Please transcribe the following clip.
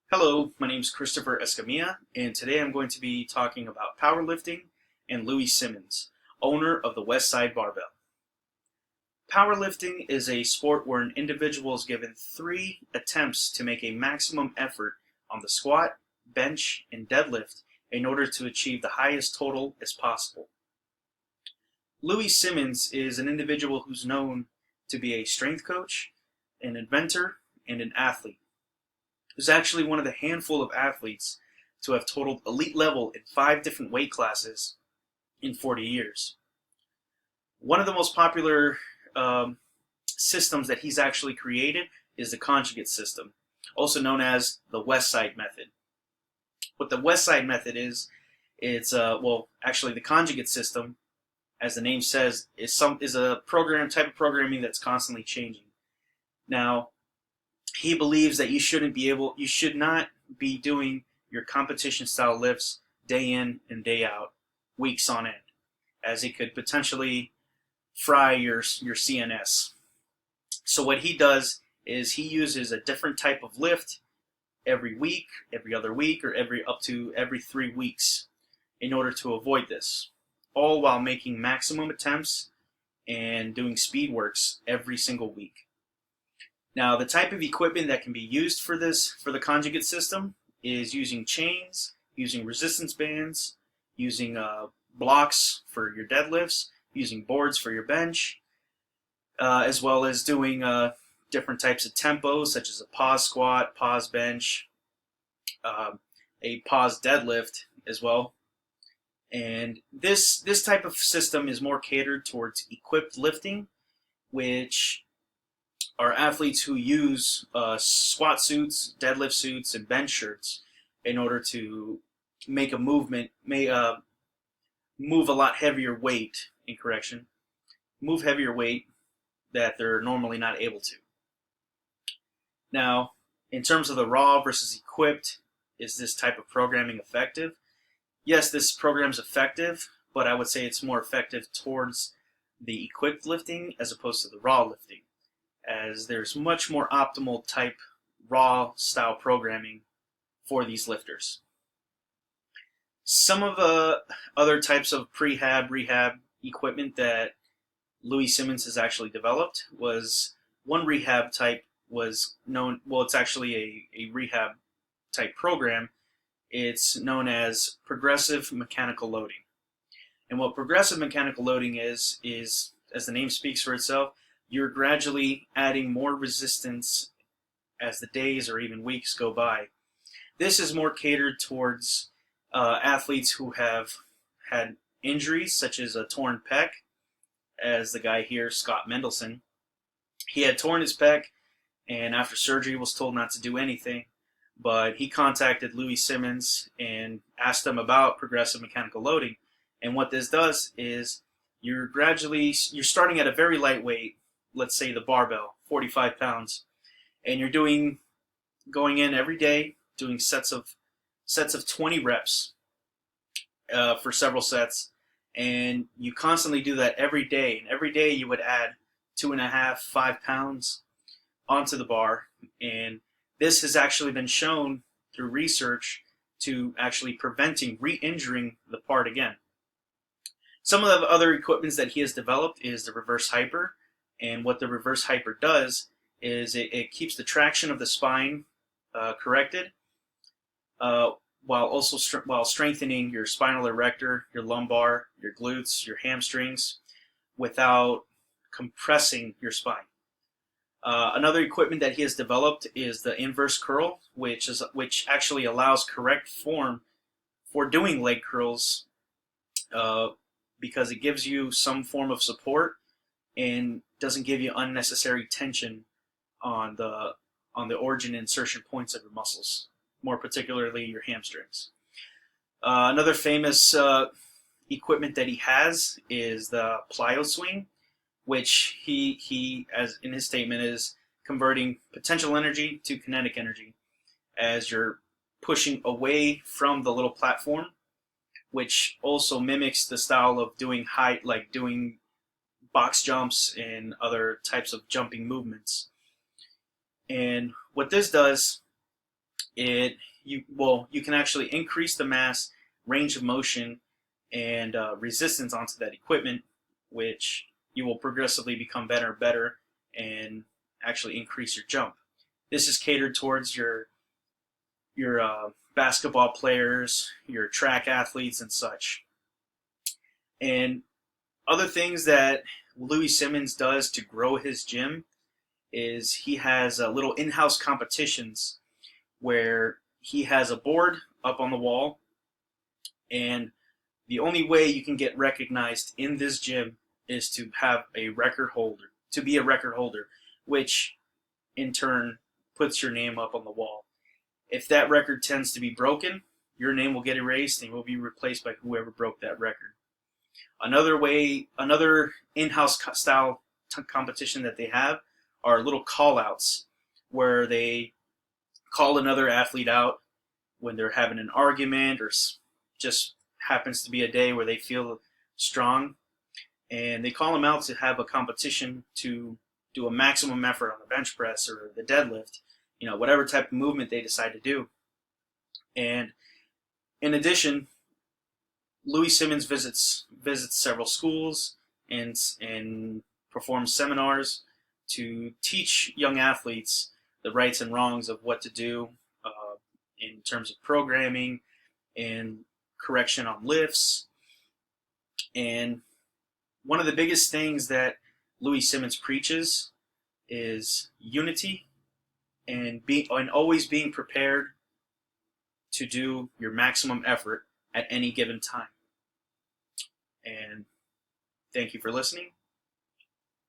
Hello, my name is Christopher Escamilla, and today I'm going to be talking about powerlifting and Louie Simmons, owner of the West Side Barbell. Powerlifting is a sport where an individual is given 3 attempts to make a maximum effort on the squat, bench, and deadlift in order to achieve the highest total as possible. Louie Simmons is an individual who's known to be a strength coach, an inventor, and an athlete. Who's actually one of the handful of athletes to have totaled elite level in 5 different weight classes in 40 years. One of the most popular systems that he's actually created is the conjugate system, also known as the West Side method. What the West Side method is, it's actually the conjugate system, as the name says, is a type of programming that's constantly changing. Now, he believes that you should not be doing your competition style lifts day in and day out, weeks on end, as it could potentially fry your CNS. So what he does is he uses a different type of lift every week, every other week, or up to every 3 weeks in order to avoid this, all while making maximum attempts and doing speed works every single week. Now, the type of equipment that can be used for the conjugate system is using chains, using resistance bands, using blocks for your deadlifts, using boards for your bench, as well as doing different types of tempos, such as a pause squat, pause bench, a pause deadlift as well. And this type of system is more catered towards equipped lifting, which are athletes who use squat suits, deadlift suits, and bench shirts in order to make a movement, move a lot heavier weight, move heavier weight that they're normally not able to. Now, in terms of the raw versus equipped, is this type of programming effective? Yes, this program's effective, but I would say it's more effective towards the equipped lifting as opposed to the raw lifting, as there's much more optimal type raw style programming for these lifters. Some of the other types of rehab equipment that Louie Simmons has actually developed was one rehab type it's actually a rehab type program. It's known as progressive mechanical loading. And what progressive mechanical loading is, as the name speaks for itself, you're gradually adding more resistance as the days or even weeks go by. This is more catered towards athletes who have had injuries, such as a torn pec, as the guy here, Scott Mendelson. He had torn his pec, and after surgery was told not to do anything, but he contacted Louie Simmons and asked him about progressive mechanical loading. And what this does is you're starting at a very light weight, let's say the barbell, 45 pounds, and you're going in every day, doing sets of 20 reps for several sets, and you constantly do that every day. And every day you would add 2.5, 5 pounds onto the bar, and this has actually been shown through research to actually preventing re-injuring the part again. Some of the other equipments that he has developed is the reverse hyper. And what the reverse hyper does is it keeps the traction of the spine corrected, while strengthening your spinal erector, your lumbar, your glutes, your hamstrings, without compressing your spine. Another equipment that he has developed is the inverse curl, which actually allows correct form for doing leg curls, because it gives you some form of support and doesn't give you unnecessary tension on the origin insertion points of your muscles, more particularly your hamstrings. Another famous equipment that he has is the plyo swing, which he, as in his statement, is converting potential energy to kinetic energy as you're pushing away from the little platform, which also mimics the style of doing doing box jumps and other types of jumping movements. And what this does you can actually increase the mass, range of motion, and resistance onto that equipment, which you will progressively become better and better and actually increase your jump. This is catered towards your basketball players, your track athletes, and such. And other things that Louie Simmons does to grow his gym is he has little in-house competitions where he has a board up on the wall, and the only way you can get recognized in this gym is to have a record holder, to be a record holder, which in turn puts your name up on the wall. If that record tends to be broken, your name will get erased and will be replaced by whoever broke that record. Another in-house style competition that they have are little call-outs where they call another athlete out when they're having an argument or just happens to be a day where they feel strong, and they call them out to have a competition to do a maximum effort on the bench press or the deadlift, whatever type of movement they decide to do. And in addition, Louie Simmons visits several schools and performs seminars to teach young athletes the rights and wrongs of what to do in terms of programming and correction on lifts. And one of the biggest things that Louie Simmons preaches is unity and always being prepared to do your maximum effort at any given time. And thank you for listening.